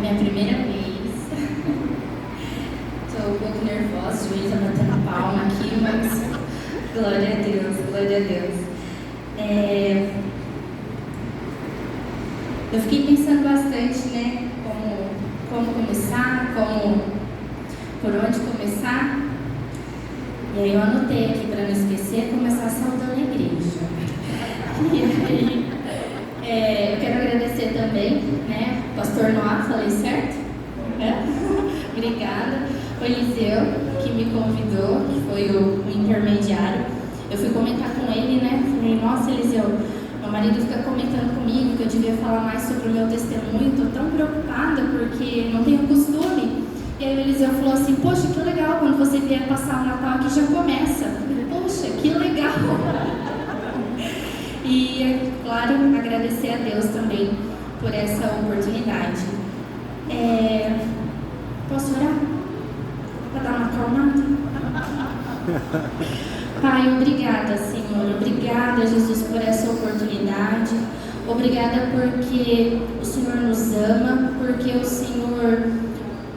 minha primeira vez. Estou um pouco nervosa, o juiz está batendo palma aqui, mas glória a Deus, glória a Deus. Eu fiquei pensando bastante, né, como começar, por onde começar. E aí eu anotei aqui para não esquecer, começar saudando a igreja. E aí, eu quero agradecer também, né, pastor Noah, falei certo? Obrigada. O Eliseu, que me convidou, que foi o intermediário. Eu fui comentar com ele, né, falei, nossa, Eliseu, meu marido fica comentando comigo que eu devia falar mais sobre o meu testemunho, estou tão preocupada porque não tenho costume. E aí o Eliseu falou assim, poxa, que legal, quando você vier passar o Natal aqui já começa. Eu falei, poxa, que legal. E, claro, agradecer a Deus também por essa oportunidade. Posso orar? Para dar uma acalmada? Pai, obrigada, Senhor. Obrigada, Jesus, por essa oportunidade. Obrigada porque o Senhor nos ama, porque o Senhor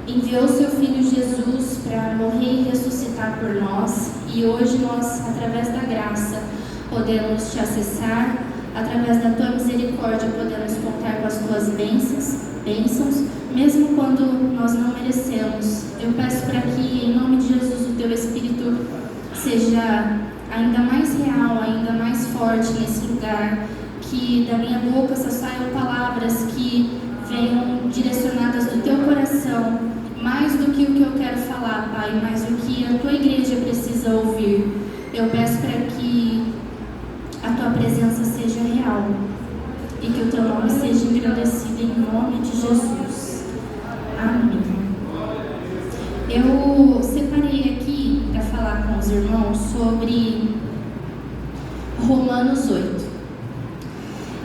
enviou o seu Filho Jesus para morrer e ressuscitar por nós. E hoje nós, através da graça, podemos te acessar. Através da tua misericórdia, podemos contar com as tuas bênçãos, mesmo quando nós não merecemos. Eu peço para que, em nome de Jesus, o teu Espírito seja ainda mais real, ainda mais forte nesse lugar, que da minha boca só saiam palavras que venham direcionadas do teu coração, mais do que o que eu quero falar, Pai, mais do que a tua igreja precisa ouvir. Eu peço para que a tua presença seja real e que o teu nome seja engrandecido em nome de Jesus. Amém. Eu separei aqui para falar com os irmãos sobre Romanos 8.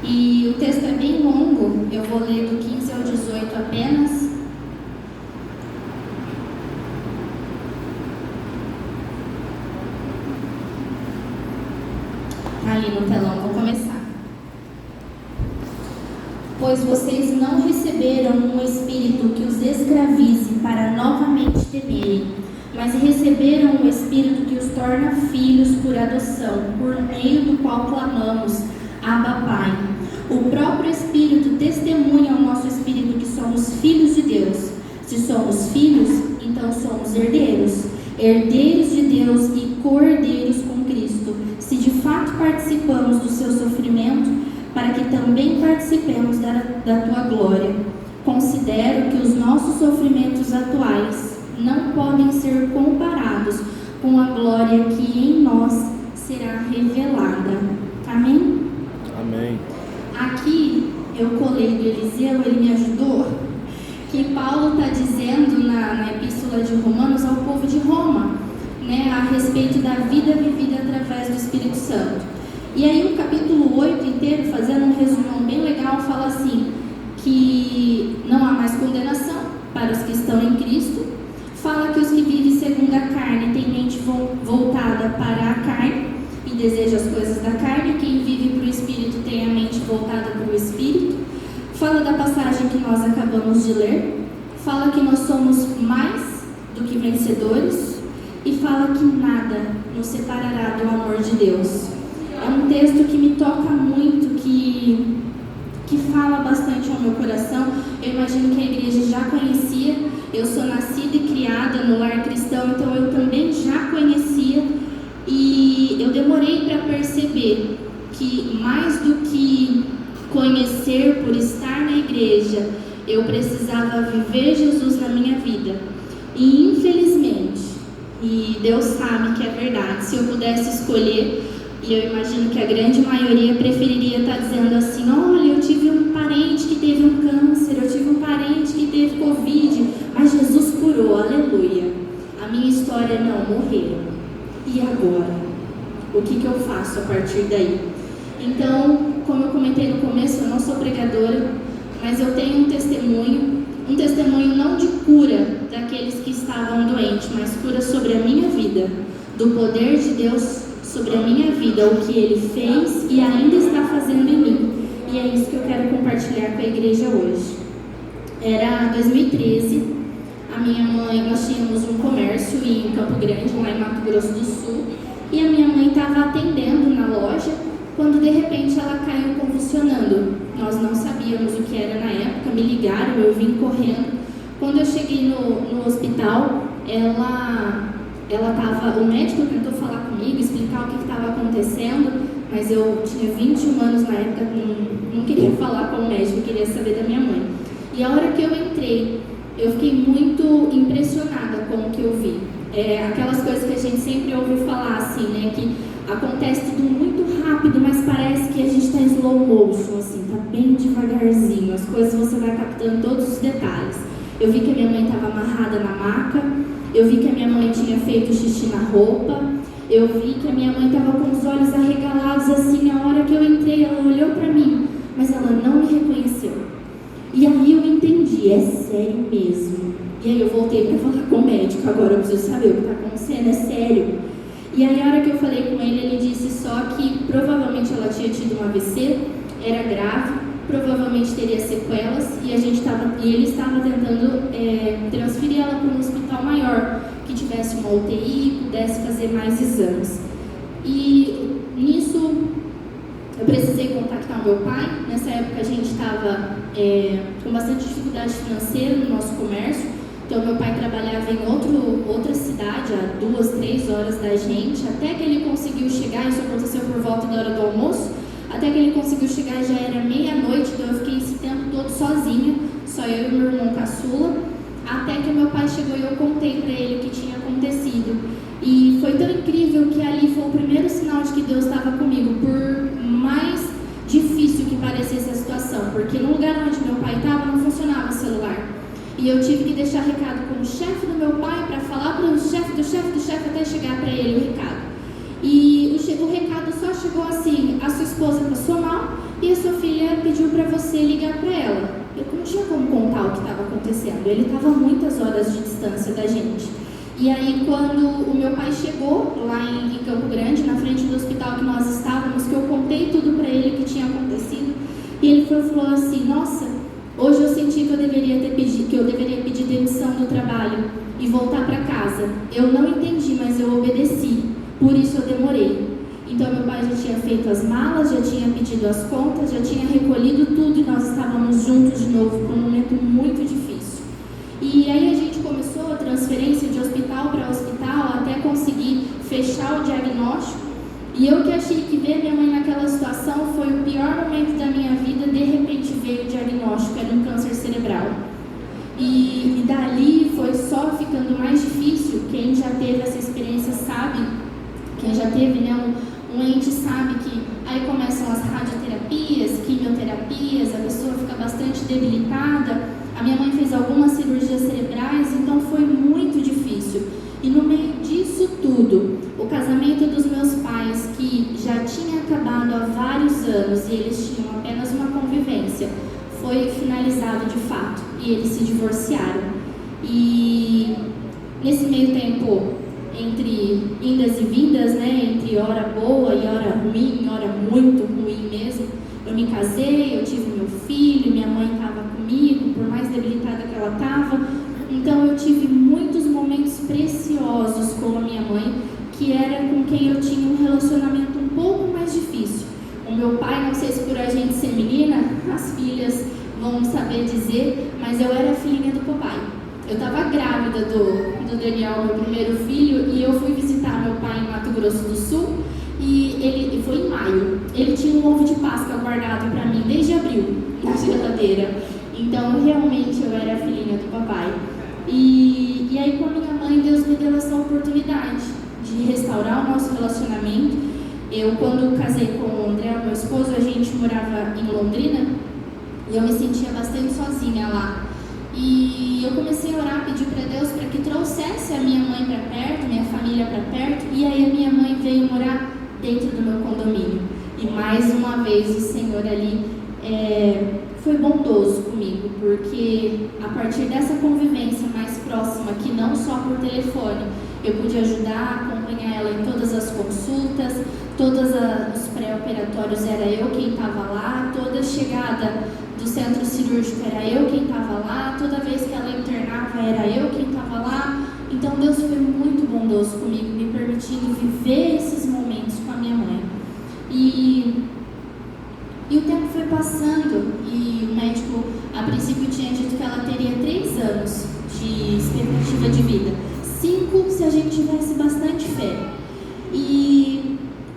E o texto é bem longo, eu vou ler do 15 ao 18 apenas. Ali no telão, vou começar. Pois vocês não receberam um espírito que os escravize para novamente temerem, mas receberam um espírito que os torna filhos por adoção, por meio do qual clamamos, Abba, Pai. O próprio Espírito testemunha ao nosso espírito que somos filhos de Deus. Se somos filhos, então somos herdeiros, herdeiros de Deus e co-herdeiros com Cristo, se de fato participamos do seu sofrimento, para que também participemos da tua glória. Considero que os nossos sofrimentos atuais não podem ser comparados com a glória que em nós será revelada. Amém? Amém. Aqui eu colei do Eliseu, ele me ajudou, que Paulo está dizendo na epístola de Romanos ao povo de Roma, né, a respeito da vida vivida através do Espírito Santo. E aí o capítulo 8 inteiro, fazendo um resumão bem legal, fala assim, que não há mais condenação para os que estão em Cristo. Fala que os que vivem segundo a carne têm mente voltada para a carne e deseja as coisas da carne. Quem vive para o Espírito tem a mente voltada para o Espírito. Fala da passagem que nós acabamos de ler. Fala que nós somos mais do que vencedores. E fala que nada nos separará do amor de Deus. É um texto que me toca muito, que fala bastante ao meu coração. Eu imagino que a igreja já conhecia. Eu sou nascida e criada no lar cristão, então eu também já conhecia. E eu demorei para perceber que mais do que conhecer por estar na igreja, eu precisava viver Jesus na minha vida. E infelizmente, e Deus sabe que é verdade, se eu pudesse escolher, e eu imagino que a grande maioria preferiria estar dizendo assim, olha, eu tive um parente que teve um câncer, eu tive um parente que teve Covid, mas Jesus curou, aleluia. A minha história não, morreu. E agora? O que eu faço a partir daí? Então, como eu comentei no começo, eu não sou pregadora, mas eu tenho um testemunho não de cura daqueles que estavam doentes, mas cura sobre a minha vida, do poder de Deus sobre a minha vida, o que Ele fez e ainda está fazendo em mim. E é isso que eu quero compartilhar com a igreja hoje. Era 2013, a minha mãe, nós tínhamos um comércio em Campo Grande, lá em Mato Grosso do Sul, e a minha mãe estava atendendo na loja, quando de repente ela caiu convulsionando. Nós não sabíamos o que era na época, me ligaram, eu vim correndo. Quando eu cheguei no hospital, o médico tentou falar comigo, explicar o que estava acontecendo, mas eu tinha 21 anos na época, não queria falar com o médico, queria saber da minha mãe. E a hora que eu entrei, eu fiquei muito impressionada com o que eu vi. Aquelas coisas que a gente sempre ouve falar, assim, né, que acontece tudo muito rápido, mas parece que a gente está em slow motion, assim, tá bem devagarzinho, as coisas você vai captando todos os detalhes. Eu vi que a minha mãe estava amarrada na maca, eu vi que a minha mãe tinha feito xixi na roupa, eu vi que a minha mãe estava com os olhos arregalados, assim, a hora que eu entrei, ela olhou para mim, mas ela não me reconheceu. E aí eu entendi, é sério mesmo. E aí eu voltei para falar com o médico, agora eu preciso saber o que está acontecendo, é sério. E aí a hora que eu falei com ele, ele disse só que provavelmente ela tinha tido um AVC, era grave, provavelmente teria sequelas, e ele estava tentando transferir ela para um hospital maior, que tivesse uma UTI, pudesse fazer mais exames. E nisso eu precisei contactar o meu pai. Nessa época a gente estava com bastante dificuldade financeira no nosso comércio, então meu pai trabalhava em outra cidade, a 2, 3 horas da gente, até que ele conseguiu chegar. Isso aconteceu por volta da hora do almoço, até que ele conseguiu chegar, já era meia-noite, então eu fiquei esse tempo todo sozinha, só eu e meu irmão caçula, até que meu pai chegou e eu contei para ele o que tinha acontecido. E foi tão incrível que ali foi o primeiro sinal de que Deus estava comigo, por mais difícil que parecesse a situação, porque no lugar onde meu pai estava não funcionava o celular. E eu tive que deixar recado com o chefe do meu pai para falar para o chefe do chefe até chegar para ele o recado. E o recado só chegou assim: a sua esposa passou mal e a sua filha pediu para você ligar para ela. Eu não tinha como contar o que estava acontecendo, ele estava a muitas horas de distância da gente. E aí quando o meu pai chegou lá em Campo Grande, na frente do hospital que nós estávamos, que eu contei tudo para ele que tinha acontecido, e ele falou assim: nossa, hoje eu senti que eu deveria pedir demissão do trabalho e voltar para casa. Eu não entendi, mas eu obedeci, por isso eu demorei. Então meu pai já tinha feito as malas, já tinha pedido as contas, já tinha recolhido tudo e nós estávamos juntos de novo por um momento muito difícil. E aí a gente começou a transferência de hospital para hospital até conseguir fechar o diagnóstico. E eu que achei que ver minha mãe naquela situação foi o pior momento da minha vida, de repente veio o diagnóstico, era um câncer cerebral. E dali foi só ficando mais difícil. Quem já teve essa experiência sabe, quem já teve, né, um ente sabe que aí começam as radioterapias, quimioterapias, a pessoa fica bastante debilitada. A minha mãe fez algumas cirurgias cerebrais, então foi muito difícil. E no meio disso tudo, o casamento dos meus pais, que já tinha acabado há vários anos e eles tinham apenas uma convivência, foi finalizado de fato e eles se divorciaram. E nesse meio tempo, entre indas e vindas, né, entre hora boa e hora ruim, hora muito ruim mesmo, eu me casei, eu tive meu filho, minha mãe estava comigo, por mais debilitada que ela estava. Então eu tive muitos momentos preciosos com a minha mãe, que era com quem eu tinha um relacionamento um pouco mais difícil. O meu pai, não sei se por a gente ser menina, as filhas vão saber dizer, mas eu era a filhinha do papai. Eu estava grávida do Daniel, meu primeiro filho, e eu fui visitar meu pai em Mato Grosso do Sul, e ele foi em maio. Ele tinha um ovo de Páscoa guardado para mim desde abril, na geladeira. Então, realmente, eu era a filhinha do papai. E aí, com a minha mãe, Deus me deu essa oportunidade de restaurar o nosso relacionamento. Eu, quando casei com o André, meu esposo, a gente morava em Londrina, e eu me sentia bastante sozinha lá. E eu comecei a orar, pedir para Deus para que trouxesse a minha mãe para perto, minha família para perto, e aí a minha mãe veio morar dentro do meu condomínio. E mais uma vez o Senhor ali foi bondoso comigo, porque a partir dessa convivência mais próxima, que não só por telefone, eu pude ajudar, acompanhar ela em todas as consultas, todos os pré-operatórios era eu quem estava lá, toda a chegada dos centro cirúrgico era eu quem estava lá, toda vez que ela internava era eu quem estava lá. Então Deus foi muito bondoso comigo, me permitindo viver esses momentos com a minha mãe. E o tempo foi passando e o médico a princípio tinha dito que ela teria 3 anos de expectativa de vida, 5 se a gente tivesse bastante fé.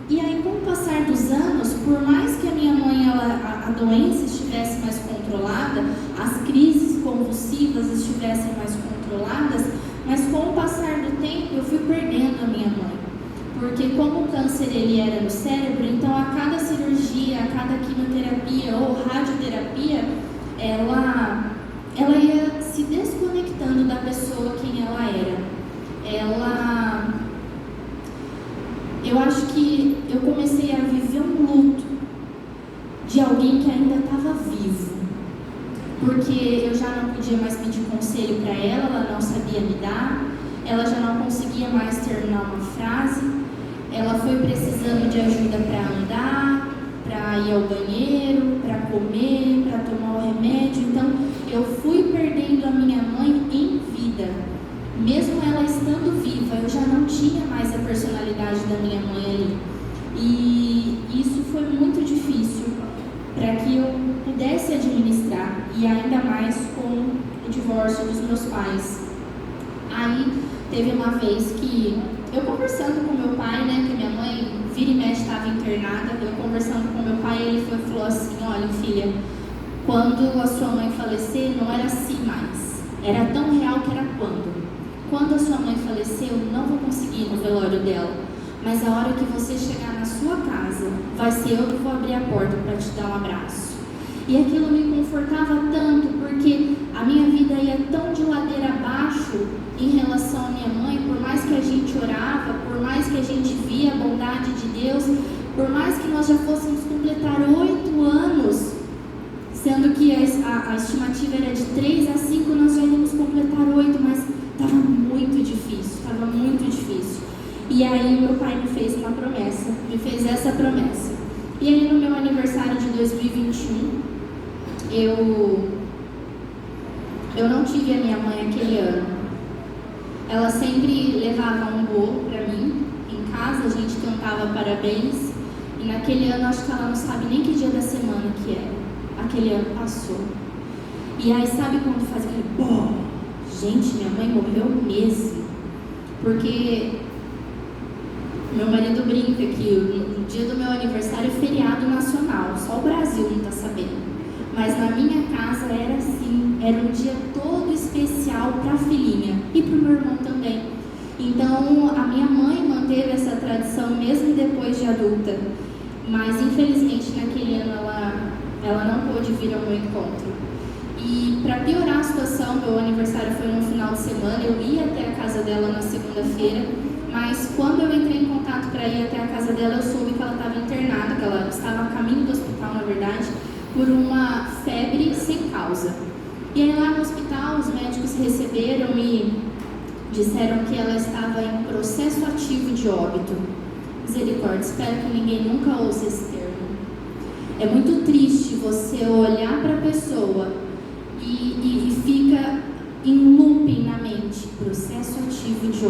E aí, com o passar dos anos, por mais que a minha mãe, a doença estivesse mais controlada, as crises convulsivas estivessem mais controladas, mas com o passar do tempo eu fui perdendo a minha mãe. Porque como o câncer ele era no cérebro, então a cada cirurgia, a cada quimioterapia ou radioterapia, ela ia se desconectando da pessoa quem ela era. Eu acho que eu comecei a viver um luto de alguém que ainda estava vivo, porque eu já não podia mais pedir conselho para ela não sabia me dar, ela já não conseguia mais terminar uma frase, ela foi precisando de ajuda para andar, para ir ao banheiro, para comer, para tomar o remédio. Então eu fui perdendo a minha mãe em vida. Mesmo ela estando viva, eu já não tinha mais a personalidade da minha mãe ali. E isso foi muito difícil para que eu pudesse administrar, e ainda mais com o divórcio dos meus pais. Aí teve uma vez que eu conversando com meu pai, né, que minha mãe vira e mexe estava internada, eu conversando com meu pai, ele falou assim: olha filha, quando a sua mãe falecer não era assim mais, era tão real que era quando a sua mãe falecer, eu não vou conseguir ir no velório dela, mas a hora que você chegar na sua casa, vai ser eu que vou abrir a porta para te dar um abraço. E aquilo me confortava tanto, porque a minha vida ia tão de ladeira abaixo em relação à minha mãe, por mais que a gente orava, por mais que a gente via a bondade de Deus, por mais que nós já fôssemos completar 8 anos, sendo que a estimativa era de 3 a 5, nós já íamos completar 8, mas estava muito difícil. E aí meu pai me fez essa promessa. E aí no meu aniversário de 2021, eu não tive a minha mãe aquele ano. Ela sempre levava um bolo para mim, em casa a gente cantava parabéns, e naquele ano acho que ela não sabe nem que dia da semana que era. Aquele ano passou. E aí sabe quando faz aquele bom? Gente, minha mãe morreu mesmo. Porque meu marido brinca que no dia do meu aniversário é feriado nacional, só o Brasil não está sabendo. Mas na minha casa era assim, era um dia todo especial para a filhinha e para o meu irmão também. Então a minha mãe manteve essa tradição mesmo depois de adulta. Mas infelizmente naquele ano ela não pôde vir ao meu encontro. E para piorar a situação, meu aniversário foi no final de semana, eu ia até a casa dela na segunda-feira, mas quando eu entrei em contato para ir até a casa dela, eu soube que ela estava internada, que ela estava a caminho do hospital, na verdade, por uma febre sem causa. E aí lá no hospital, os médicos receberam e disseram que ela estava em processo ativo de óbito. Misericórdia, espero que ninguém nunca ouça esse termo. É muito triste você olhar para a pessoa e fica em looping na mente, processo ativo de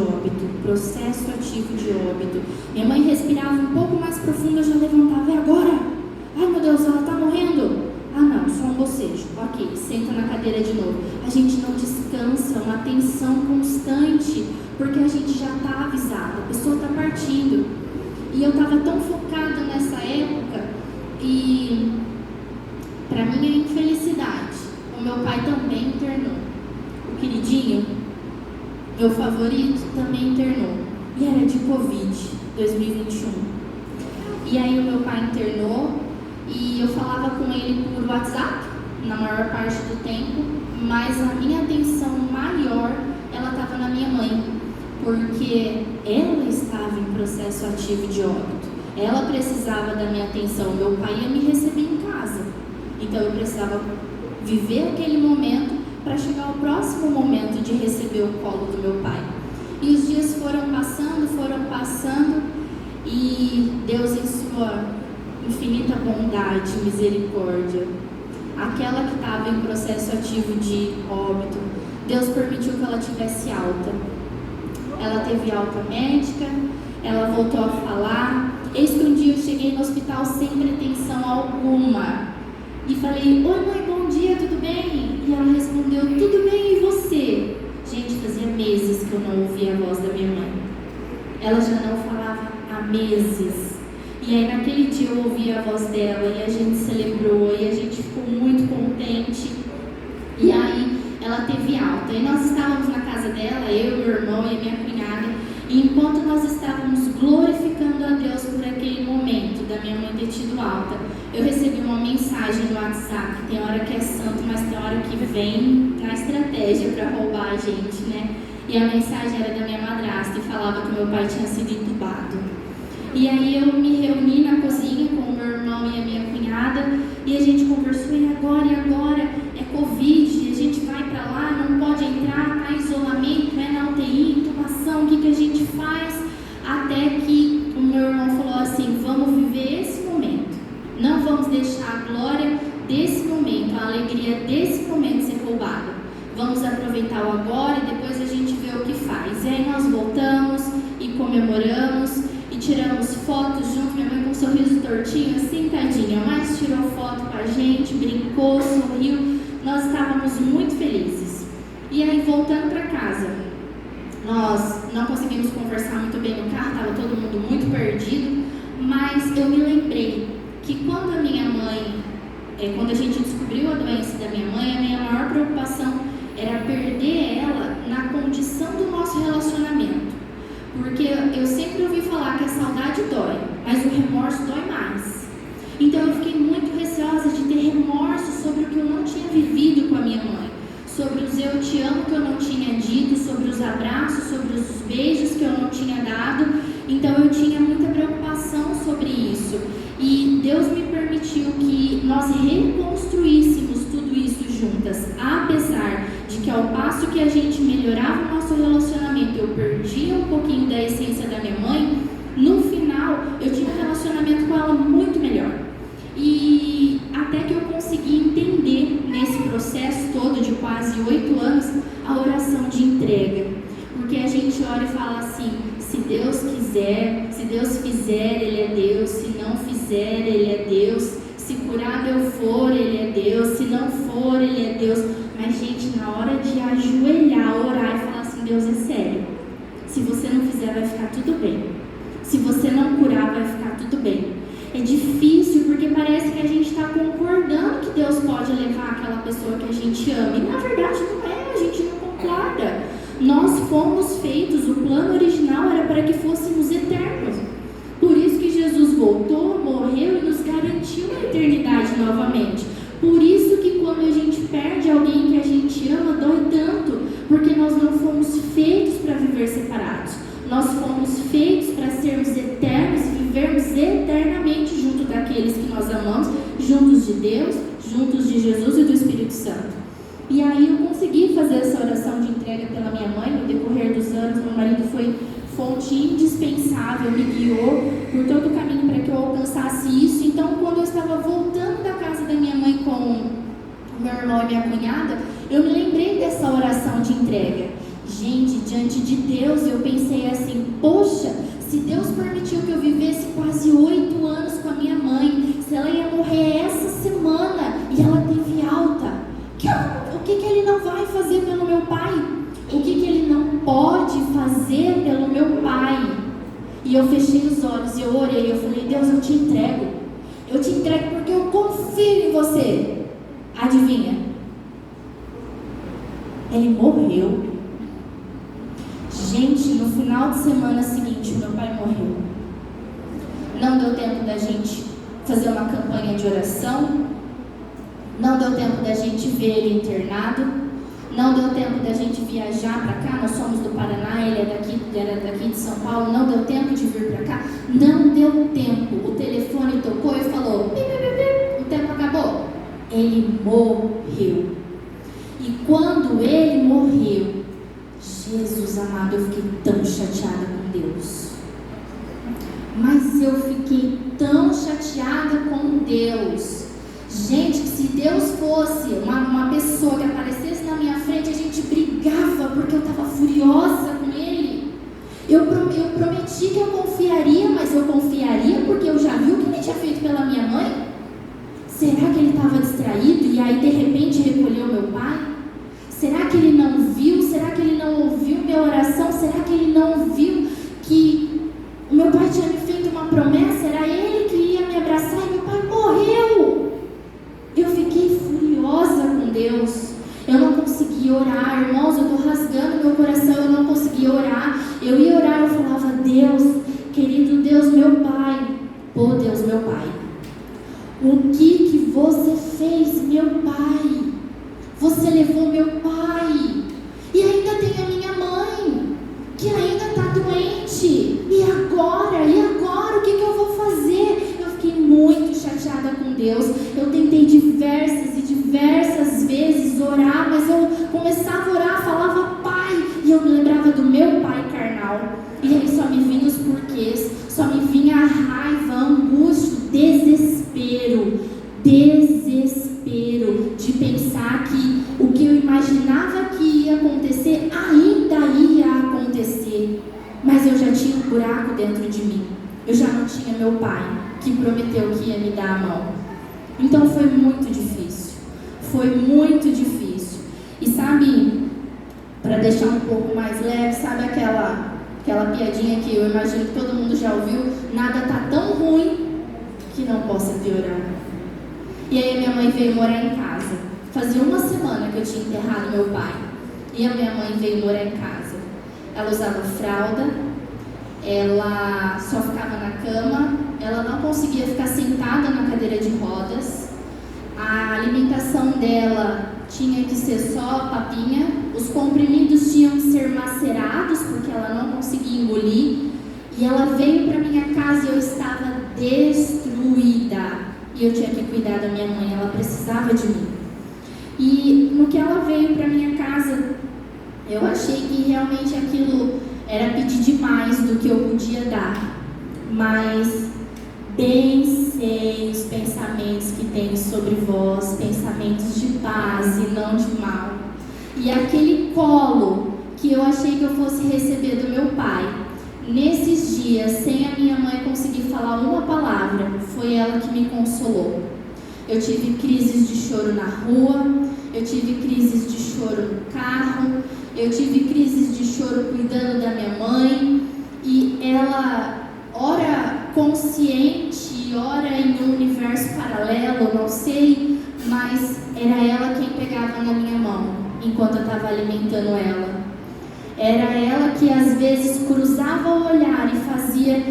óbito. Minha mãe respirava um pouco mais profundo, eu já levantava, e agora? Ai meu Deus, ela está morrendo? Ah não, só um bocejo, ok, senta na cadeira de novo. A gente não descansa, uma tensão constante, porque a gente já está avisado, a pessoa está partindo. E eu estava tão focada nessa época, e para minha infelicidade, o meu pai também internou. O queridinho, meu favorito, também internou. E era de Covid, 2021. E aí o meu pai internou e eu falava com ele por WhatsApp, na maior parte do tempo, mas a minha atenção maior, ela estava na minha mãe, porque ela estava em processo ativo de óbito. Ela precisava da minha atenção, meu pai ia me receber em casa. Então eu precisava viver aquele momento para chegar ao próximo momento de receber o colo do meu pai. E os dias foram passando, e Deus, em sua infinita bondade, misericórdia, aquela que estava em processo ativo de óbito, Deus permitiu que ela tivesse alta. Ela teve alta médica, ela voltou a falar. Eis que um dia eu cheguei no hospital sem pretensão alguma e falei: oi mãe, bom dia, tudo bem? E ela respondeu: tudo bem, e você? Gente, fazia meses que eu não ouvia a voz da minha mãe. Ela já não falava há meses. E aí naquele dia eu ouvi a voz dela e a gente celebrou e a gente ficou muito contente. E aí ela teve alta. E nós estávamos na casa dela, eu, meu irmão e a minha cunhada. E enquanto nós estávamos glorificando a Deus por aquele momento da minha mãe ter tido alta, eu recebi uma mensagem no WhatsApp. Tem hora que é santo, mas tem hora que vem na estratégia para roubar a gente, né? E a mensagem era da minha madrasta e falava que meu pai tinha sido entubado. E aí eu me reuni na cozinha com o meu irmão e a minha cunhada e a gente conversou: e agora? É Covid, a gente vai para lá, não pode entrar, tá em isolamento, é na UTI, intubação, o que a gente faz? Até que o meu irmão falou assim: vamos viver esse momento, não vamos deixar a glória desse momento, a alegria desse momento ser roubada, vamos aproveitar o agora e depois a gente vê o que faz. E aí nós voltamos e comemoramos e tiramos fotos junto, minha mãe com um sorriso tortinho, assim, tadinha, mas tirou foto com a gente, brincou, sorriu, nós estávamos muito felizes. E aí, voltando para casa, nós não conseguimos conversar muito bem no carro, estava todo mundo muito perdido, mas eu me lembrei que quando a minha mãe, quando a gente descobriu a doença da minha mãe, a minha maior preocupação era perder ela na condição do nosso relacionamento. Porque eu sempre ouvi falar que a saudade dói, mas o remorso dói mais. Então eu fiquei muito receosa de ter remorso sobre o que eu não tinha vivido com a minha mãe, sobre os eu te amo que eu não tinha dito, sobre os abraços, sobre os beijos que eu não tinha dado. Então eu tinha muita preocupação sobre isso. E Deus me permitiu que nós reconstruíssemos tudo isso juntas, apesar de que ao passo que a gente melhorava o nosso relacionamento, eu perdia um pouquinho da essência da minha mãe. No final, eu tive um relacionamento com ela muito melhor. E até que eu consegui entender nesse processo todo de quase 8 anos a oração de entrega. Porque a gente ora e fala assim: se Deus quiser, se Deus fizer, Ele é Deus. Se não fizer, Ele é Deus. Se curado eu for, Ele é Deus. Se não for, Ele é Deus. Mas, gente, na hora de ajoelhar, orar e falar assim: Deus, é sério. Se você não fizer, vai ficar tudo bem. Se você não curar, vai ficar tudo bem. É difícil porque parece que a gente está concordando que Deus pode levar aquela pessoa que a gente ama. E na verdade não é, a gente não concorda. Nós fomos feitos, o plano original era para que fôssemos eternos. Por isso que Jesus voltou, morreu e nos garantiu a eternidade novamente. Por isso que quando a gente perde alguém que a gente ama, dói tanto, porque nós não fomos feitos para viver separados. Nós fomos feitos para sermos eternos e vivermos eternamente junto daqueles que nós amamos, juntos de Deus, juntos de Jesus e do Espírito Santo. E aí eu consegui fazer essa oração de entrega pela minha mãe. No decorrer dos anos, meu marido foi fonte indispensável, me guiou por todo o caminho para que eu alcançasse isso. Então, quando eu estava voltando da casa da minha mãe com o meu irmão e minha cunhada, eu me lembrei dessa oração de entrega. Gente, diante de Deus, eu pensei assim: poxa, se Deus permitiu que eu vivesse quase 8 anos com a minha mãe, se ela ia morrer essa semana e ela teve alta, o que Ele não vai fazer pelo meu pai? O que Ele não pode fazer pelo meu pai? E eu fechei os olhos e eu orei, eu falei: Deus, eu te entrego porque eu confio em você. Adivinha? Ele morreu. Gente, no final de semana seguinte, meu pai morreu. Não deu tempo da gente fazer uma campanha de oração, não deu tempo da gente ver ele internado, não deu tempo da gente viajar para cá. Nós somos do Paraná, ele era daqui de São Paulo. Não deu tempo de vir para cá, não deu tempo. O telefone tocou e falou: o tempo acabou. Ele morreu. E quando ele morreu, Jesus amado, eu fiquei tão chateada com Deus. Mas eu fiquei tão chateada com Deus. Gente, que se Deus fosse uma pessoa que aparecesse na minha frente, a gente brigava porque eu estava furiosa com Ele. Eu prometi que eu confiaria, mas eu confiaria porque eu já vi o que Ele tinha feito pela minha mãe? Será que Ele estava distraído e aí de repente recolheu meu pai? Será que Ele não viu? Será que Ele não ouviu minha oração? Será que Ele não viu que o meu pai tinha me feito uma promessa? Era Ele que ia me abraçar e meu pai morreu. Eu fiquei furiosa com Deus. Eu não conseguia orar, irmãos, eu estou rasgando meu coração, eu não conseguia orar. Eu ia orar, eu falava, Deus, querido Deus, meu Pai, oh Deus, meu Pai, o que você fez, meu Pai? Você levou meu pai, e ainda tem a minha mãe, que ainda está doente, e agora, o que eu vou fazer? Eu fiquei muito chateada com Deus. Eu tentei diversas vezes orar, mas eu começava a orar, falava pai, e eu me lembrava do meu pai carnal, e aí só me vinha os porquês, só me vinha a raiva, a angústia, desespero de pensar que o que eu imaginava que ia acontecer ainda ia acontecer, mas eu já tinha um buraco dentro de mim. Eu já não tinha meu pai que prometeu que ia me dar a mão. Então foi muito difícil. E sabe, para deixar um pouco mais leve, sabe aquela piadinha que eu imagino que todo mundo já ouviu? Nada tá tão ruim que não possa piorar. E aí a minha mãe veio morar em casa. Fazia uma semana que eu tinha enterrado meu pai. E a minha mãe veio morar em casa. Ela usava fralda, ela só ficava na cama, ela não conseguia ficar sentada na cadeira de rodas. A alimentação dela tinha que ser só papinha. Os comprimidos tinham que ser macerados, porque ela não conseguia engolir. E ela veio para minha casa e eu estava destruída. E eu tinha que cuidar da minha mãe, ela precisava de mim. E no que ela veio para minha casa, eu achei que realmente aquilo era pedir demais do que eu podia dar. Mas bem sei os pensamentos que tenho sobre vós, pensamentos de paz e não de mal. E aquele colo que eu achei que eu fosse receber do meu pai, nesses dias, sem a minha mãe conseguir falar uma palavra, foi ela que me consolou. Eu tive crises de choro na rua, eu tive crises de choro no carro, eu tive crises de choro cuidando da minha mãe, e ela, ora consciente, ora em um universo paralelo, não sei, mas era ela quem pegava na minha mão, enquanto eu estava alimentando ela. Era ela que às vezes cruzava o olhar e fazia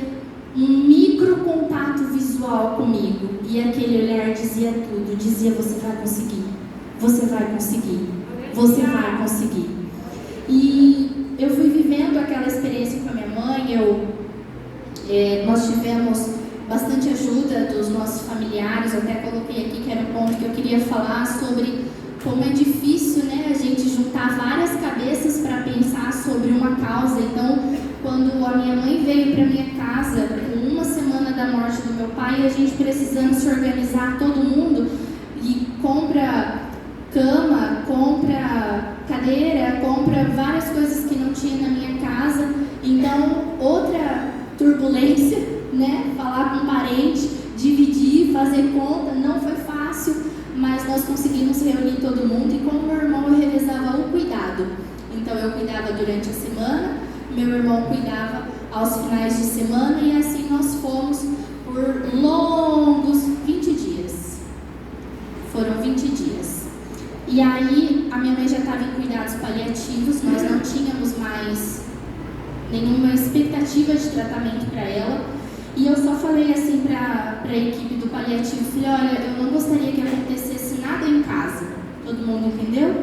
um micro contato visual comigo. E aquele olhar dizia tudo, dizia, você vai conseguir, você vai conseguir, você vai conseguir. E eu fui vivendo aquela experiência com a minha mãe, nós tivemos bastante ajuda dos nossos familiares. Eu até coloquei aqui que era um ponto que eu queria falar sobre como é difícil, né, a gente juntar várias cabeças para pensar sobre uma causa. Então, quando a minha mãe veio para minha casa, com uma semana da morte do meu pai, a gente precisando se organizar todo mundo, e compra cama, compra cadeira, compra várias coisas que não tinha na minha casa. Então, outra turbulência, né, falar com um parente, dividir, fazer conta, não foi fácil. Mas nós conseguimos reunir todo mundo, e com o meu irmão eu revezava o cuidado. Então eu cuidava durante a semana, meu irmão cuidava aos finais de semana, e assim nós fomos por longos 20 dias. Foram 20 dias. E aí a minha mãe já estava em cuidados paliativos, nós não tínhamos mais nenhuma expectativa de tratamento para ela. E eu só falei assim para a equipe do paliativo, falei, olha, eu não gostaria que acontecesse nada em casa. Todo mundo entendeu?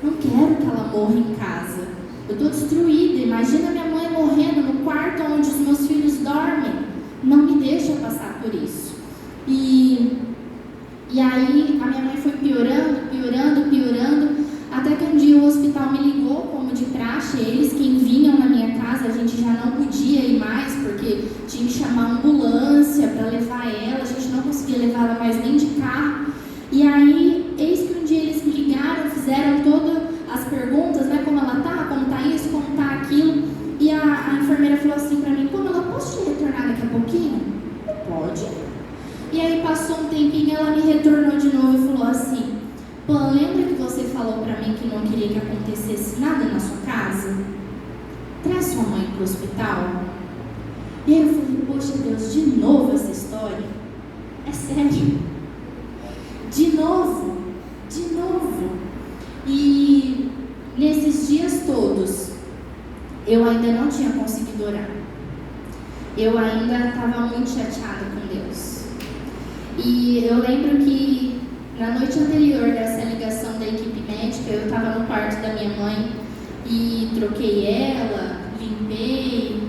Não quero que ela morra em casa. Eu estou destruída, imagina minha mãe morrendo no quarto onde os meus filhos dormem. Não me deixa passar por isso. E aí a minha mãe foi piorando, até que um dia o hospital me ligou, como de praxe, eles quem vinham na minha casa, a gente já não podia ir mais, porque tinha que chamar a ambulância para levar ela, a gente não conseguia levar ela mais nem de carro. falou para mim que não queria que acontecesse nada na sua casa? Traz sua mãe para o hospital. E aí eu falei, poxa Deus, de novo essa história? É sério? De novo? E nesses dias todos, eu ainda não tinha conseguido orar. Eu ainda estava muito chateada com Deus. E eu lembro que na noite anterior dessa ligação da equipe médica, eu estava no quarto da minha mãe e troquei ela, limpei,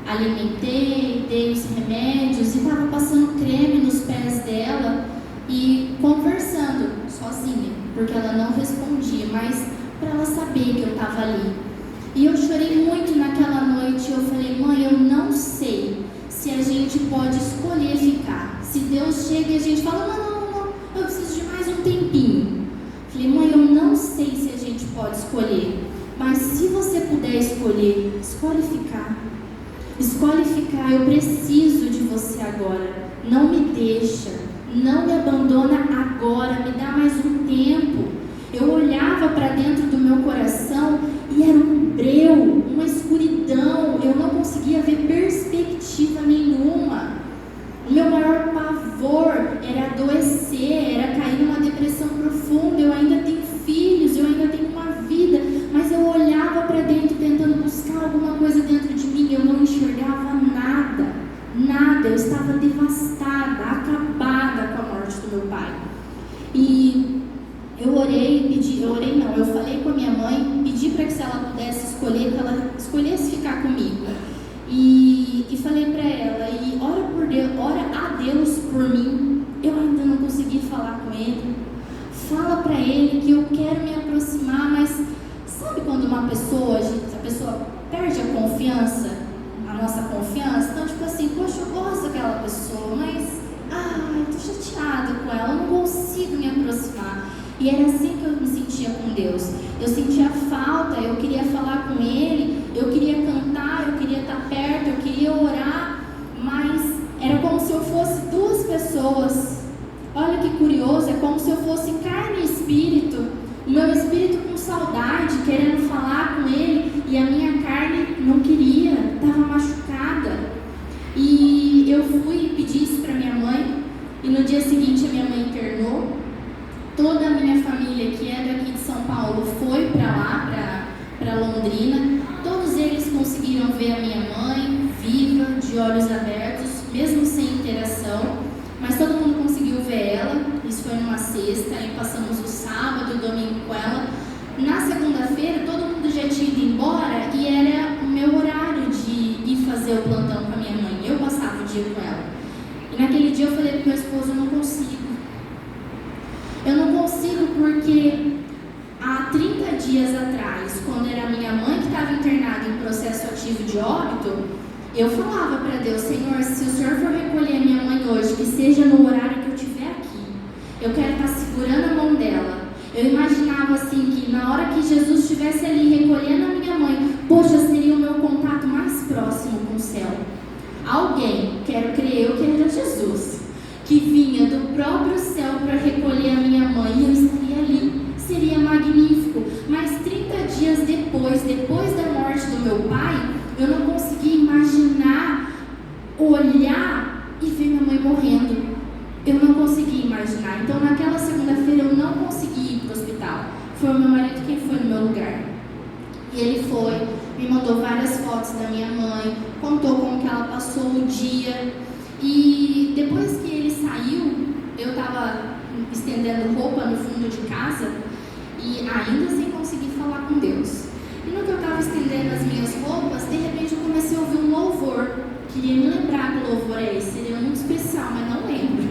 alimentei, dei os remédios e estava passando creme nos pés dela e conversando sozinha, porque ela não respondia, mas para ela saber que eu estava ali. E eu chorei muito naquela noite. Eu falei, mãe, eu não sei se a gente pode escolher ficar. Se Deus chega e a gente fala, não, eu preciso de mais um tempinho. Falei, mãe, eu não sei se a gente pode escolher, mas se você puder escolher, escolhe ficar. Escolhe ficar, eu preciso de você agora. Não me deixa, não me abandona agora, me dá mais um tempo. Eu olhava para dentro do meu coração e era um breu, uma escuridão, eu não conseguia ver perspectiva nenhuma. O meu maior pavor era adoecer, era cair numa depressão profunda. Eu ainda tenho filhos, eu ainda tenho uma vida, mas eu olhava para dentro tentando buscar alguma coisa dentro de mim, eu não enxergava nada, eu estava devastada, acabada com a morte do meu pai. E eu falei com a minha mãe, pedi para que se ela pudesse escolher, que ela escolhesse ficar comigo. E falei para ela, e ora a Deus por mim. Eu ainda não consegui falar com ele. Fala para ele que eu quero me aproximar, mas sabe quando a pessoa perde a confiança, a nossa confiança? Então, tipo assim, poxa, eu gosto daquela pessoa, mas eu tô chateada com ela, eu não consigo me aproximar. E era assim que eu me sentia com Deus. Eu sentia falta, eu queria falar com Ele, eu queria cantar, eu queria estar perto, eu queria orar, mas era como se eu fosse duas pessoas. Olha que curioso, é como se eu fosse carne e espírito. O meu espírito com saudade, querendo falar com Ele, e a minha carne não queria, estava machucada. E eu fui e pedi isso para minha mãe, e no dia seguinte a minha mãe internou. Toda a minha família, que é daqui de São Paulo, foi para lá, para Londrina. Todos eles conseguiram ver a minha mãe viva, de olhos abertos, mesmo sem interação. Mas todo mundo conseguiu ver ela. Isso foi numa sexta, aí passamos o sábado e o domingo com ela. Na segunda-feira, todo mundo já tinha ido embora e era o meu horário de ir fazer o plantão com a minha mãe. Eu passava o dia com ela. E naquele dia eu falei para meu esposo, eu não consigo porque há 30 dias atrás, quando era minha mãe que estava internada em processo ativo de óbito, eu falava para Deus, Senhor, se o Senhor for recolher a minha mãe hoje, que seja no horário que eu estiver aqui, eu quero estar segurando a mão dela. Eu imaginava assim, que na hora que Jesus estivesse ali recolhendo a minha mãe, poxa, seria o meu contato mais próximo com o céu. Alguém, quero crer eu, que era Jesus, que vinha do próprio céu para recolher a minha mãe, e eu estaria ali, seria magnífico. Mas 30 dias depois da morte do meu pai, eu não conseguia imaginar, olhar e ver minha mãe morrendo. Eu não conseguia imaginar. Então naquela segunda-feira eu não consegui ir para o hospital. Foi o meu marido quem foi no meu lugar. E ele foi, me mandou várias fotos da minha mãe, contou como que ela passou o dia. E depois que ele saiu, eu estava estendendo roupa no fundo de casa e ainda sem conseguir falar com Deus. E no que eu estava estendendo as minhas roupas, de repente eu comecei a ouvir um louvor. Queria me lembrar que louvor é esse, seria muito especial, mas não lembro.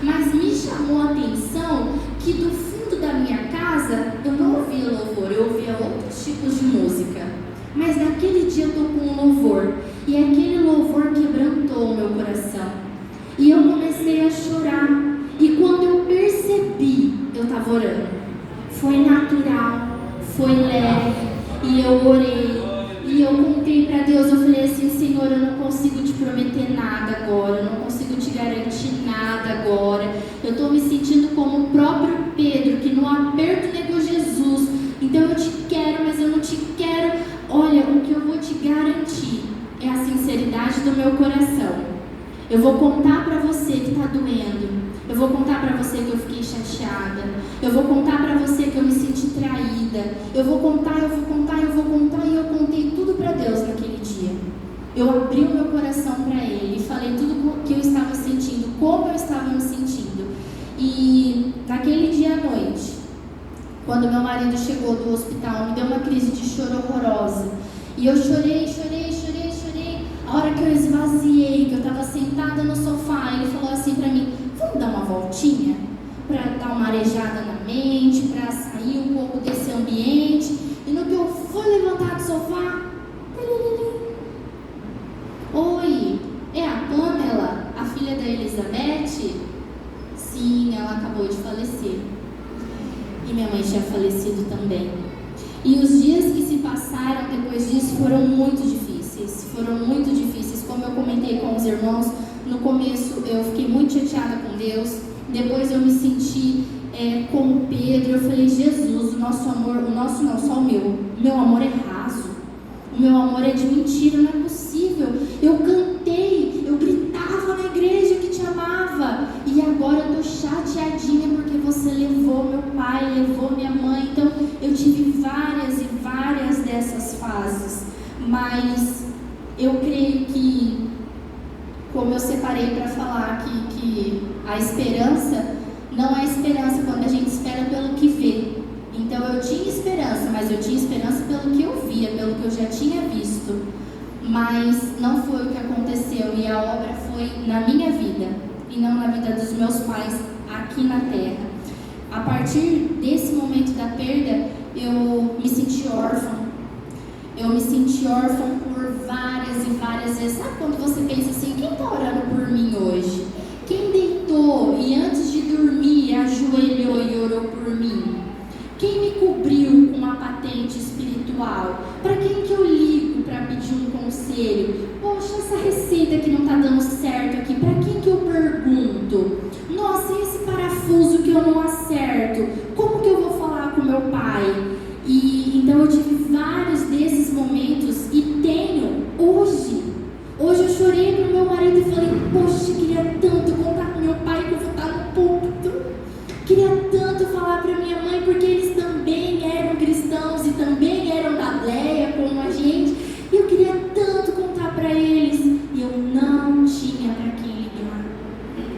Mas me chamou a atenção que do fundo da minha casa eu não ouvia louvor, eu ouvia outros tipos de música. Mas naquele dia eu tocou um louvor, e aquele louvor quebrantou o meu coração. E eu comecei a chorar, e quando eu percebi, eu estava orando. Foi natural, foi leve, e eu orei, e eu contei para Deus, eu falei assim, Senhor, eu não consigo te prometer nada agora, eu não consigo te garantir nada agora. Eu estou me sentindo como o próprio Pedro, que no aperto negou Jesus. Eu vou contar para você que está doendo. Eu vou contar para você que eu fiquei chateada. Eu vou contar para você que eu me senti traída. Eu vou contar. E eu contei tudo para Deus naquele dia. Eu abri o meu coração para Ele e falei tudo o que eu estava sentindo, como eu estava me sentindo. E naquele dia à noite, quando meu marido chegou do hospital, me deu uma crise de choro horrorosa. E eu chorei. A hora que eu esvaziei, que eu estava sentada no sofá, ele falou assim para mim: vamos dar uma voltinha? Para dar uma arejada na mente, para sair um pouco desse ambiente. E no que eu fui levantar do sofá, oi, é a Pamela, a filha da Elizabeth? Sim, ela acabou de falecer. E minha mãe tinha falecido também. E os dias que se passaram depois disso foram muito difíceis. Como eu comentei com os irmãos, no começo eu fiquei muito chateada com Deus. Depois eu me senti como Pedro. Eu falei: Jesus, o nosso amor, só o meu amor é raso. O meu amor é de mentira, não é possível. Eu cantei, eu gritava na igreja que te amava. E agora eu tô chateadinha porque você levou meu pai, levou minha mãe. Então eu tive várias e várias dessas fases. Mas eu creio que, como eu separei para falar que a esperança não é esperança quando a gente espera pelo que vê. Então eu tinha esperança, mas eu tinha esperança pelo que eu via, pelo que eu já tinha visto. Mas não foi o que aconteceu, e a obra foi na minha vida e não na vida dos meus pais aqui na terra. A partir desse momento da perda, eu me senti órfã. Eu me senti órfã por várias e várias vezes. Sabe quando você pensa assim: quem está orando por mim hoje? Quem deitou e antes de dormir ajoelhou e orou por mim? Quem me cobriu com uma patente espiritual? Para quem que eu ligo para pedir um conselho? Poxa, essa receita que não está dando certo aqui, para quem que eu pergunto? Nossa, e esse parafuso que eu não acerto? Como que eu vou falar com meu pai? E então eu tive vários desses momentos e tenho hoje. Hoje eu chorei pro meu marido e falei: poxa, queria tanto contar com meu pai que eu vou estar no púlpito. Queria tanto falar para minha mãe, porque eles também eram cristãos e também eram da Bleia como a gente. E eu queria tanto contar para eles. E eu não tinha para quem ligar.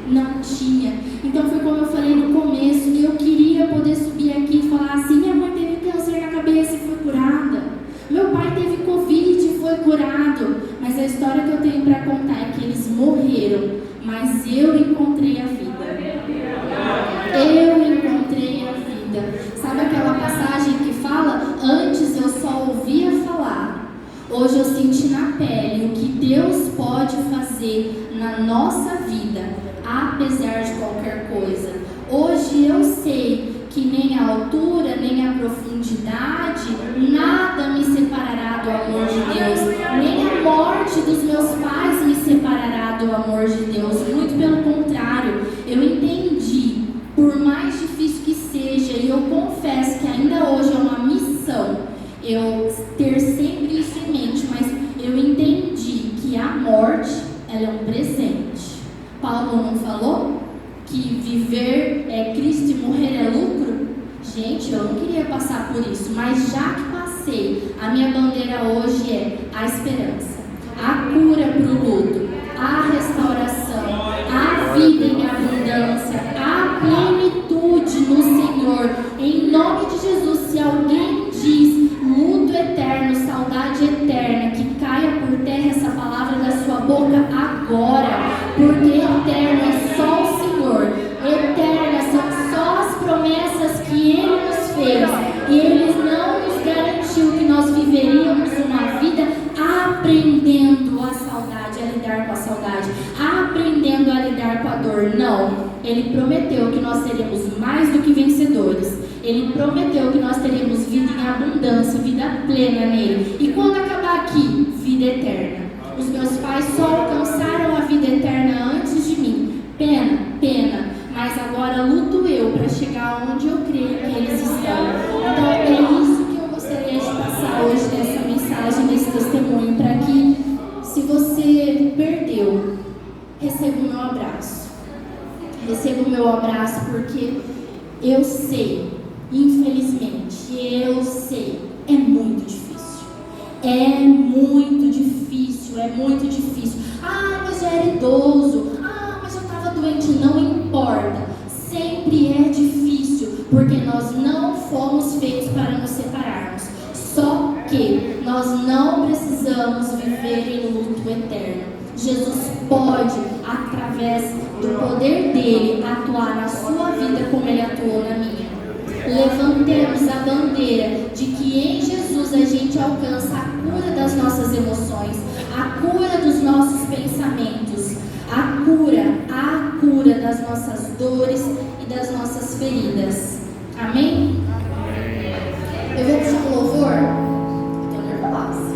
Não tinha. Então foi como eu falei no começo. Eu queria poder subir aqui e falar assim: minha mãe teve câncer na cabeça e foi curada. Meu pai teve Covid e foi curado. Mas a história que eu tenho para contar é que eles morreram, mas eu encontrei a vida. Eu encontrei a vida. Sabe aquela passagem que fala: antes eu só ouvia falar, hoje eu senti na pele o que Deus pode fazer na nossa vida, apesar de qualquer coisa. Hoje eu sei que nem a altura, nem a profundidade, nada me separará do amor de Deus, nem a morte dos meus pais me separará do amor de Deus. Muito pelo contrário, eu entendi, por mais difícil que seja, e eu confesso que ainda hoje é uma missão eu ter sempre isso em mente, mas eu entendi que a morte, ela é um presente. Paulo não falou que viver é Cristo e morrer é lucro? Gente, eu não queria passar por isso, mas já que passei, a minha bandeira hoje é a esperança, a cura para o luto, a restauração, a vida em abundância, a plenitude no Senhor. Em nome de Jesus, se alguém diz luto eterno, saudade eterna, que caia por terra essa palavra da sua boca agora, porque eterno é só o Senhor, eternas são só as promessas que Ele nos fez, e Ele não nos garantiu que nós viveríamos uma vida aprendendo a saudade, a lidar com a saudade, aprendendo a lidar com a dor. Não, Ele prometeu que nós seremos mais do que vencedores. Ele prometeu que nós teremos vida em abundância, vida plena nele. E quando acabar aqui, vida eterna. Os meus pais só alcançaram a vida eterna antes de mim. Pena. Mas agora luto eu para chegar onde eu creio que eles estão. Então é isso que eu gostaria de passar hoje nessa mensagem, nesse testemunho, para que, se você perdeu, receba porque eu sei, infelizmente, eu sei, é muito difícil. É muito difícil, é muito difícil. Ah, mas já era idoso. Ah, mas já estava doente. Não importa. Sempre é difícil, porque nós não fomos feitos para nos separarmos. Só que nós não precisamos viver em luto eterno. Jesus pode, através do poder dele, atuar na sua vida como ele atuou na minha. Levantemos a bandeira de que em Jesus a gente alcança a cura das nossas emoções, a cura dos nossos pensamentos, a cura das nossas dores e das nossas feridas. Amém? Eu vou puxar um louvor. Estou nervosa.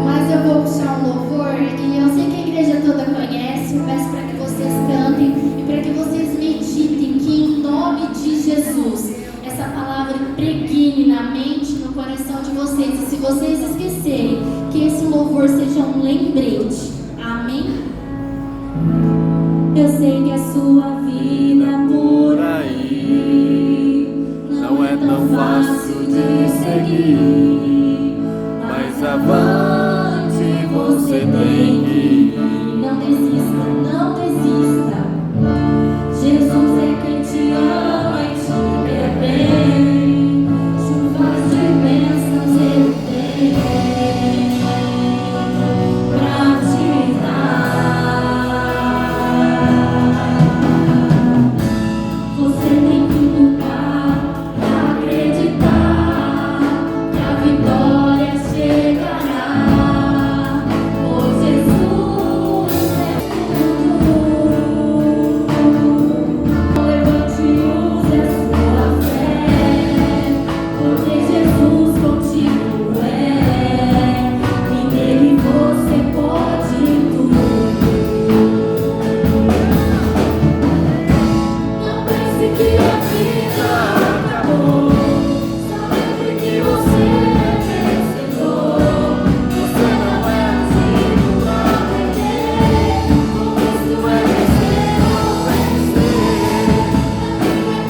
Mas eu vou puxar um louvor e eu sei que a igreja toda conhece. Eu peço para que vocês cantem e para que vocês meditem que em nome de Jesus essa palavra impregne na mente e no coração de vocês. E se vocês esquecerem, que esse louvor seja um lembrete. Amém? Eu sei que a sua vida por aí não é tão fácil de seguir, mas avante você tem que ir. Não desista, não desista. Jesus é quem te ama e te quer bem. Chuvas de bênçãos ele tem pra te dar. Você tem que lutar pra acreditar que a vitória chegará, pois Jesus é tudo. Levante e use a sua fé, porque Jesus contigo é, e nele você pode tudo. Não pense que a vida acabou, só lembre que você é vencedor. Você não é nascido pra perder, com Cristo é vencer ou vencer.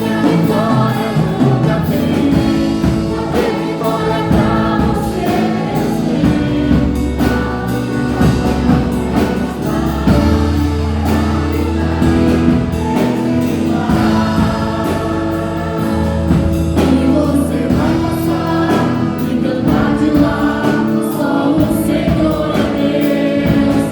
A vitória nunca vem, não tem vitória pra você vencer. E você vai passar e cantar de lá, só o Senhor é Deus.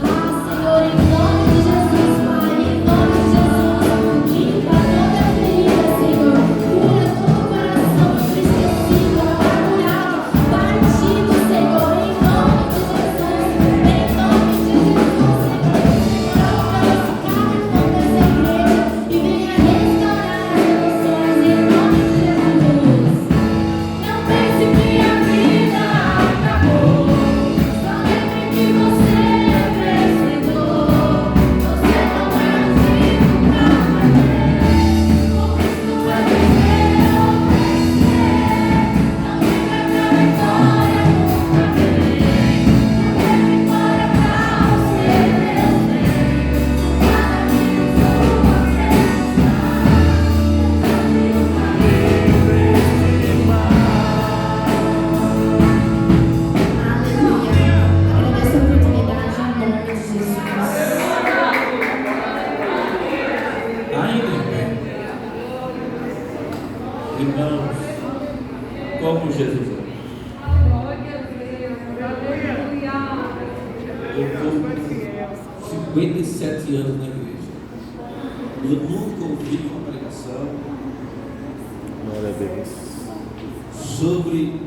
Ah, Senhor, em nome de Jesus, Pai, em nome de Jesus, limpa toda ferida, Senhor, cura todo coração entristecido, amargurado, partido, Senhor, em nome de Jesus, em nome de Jesus, Senhor, alcance cada irmão dessa igreja e venha restaurar as emoções, em nome de Jesus. Não pense que a vida acabou, só lembre que você é vencedor. Você não é nascido pra perder, com Cristo é vencer ou vencer. Não liga que a vitória nunca vem, não tem vitória pra você vencer. Cada dia sua crença, livre Aleluia. Agradeço a oportunidade em nome de Jesus. Ainda em pé. Irmãos, como Jesus é. Eu estou com 57 anos na igreja. Eu nunca ouvi uma pregação Glória a Deus. sobre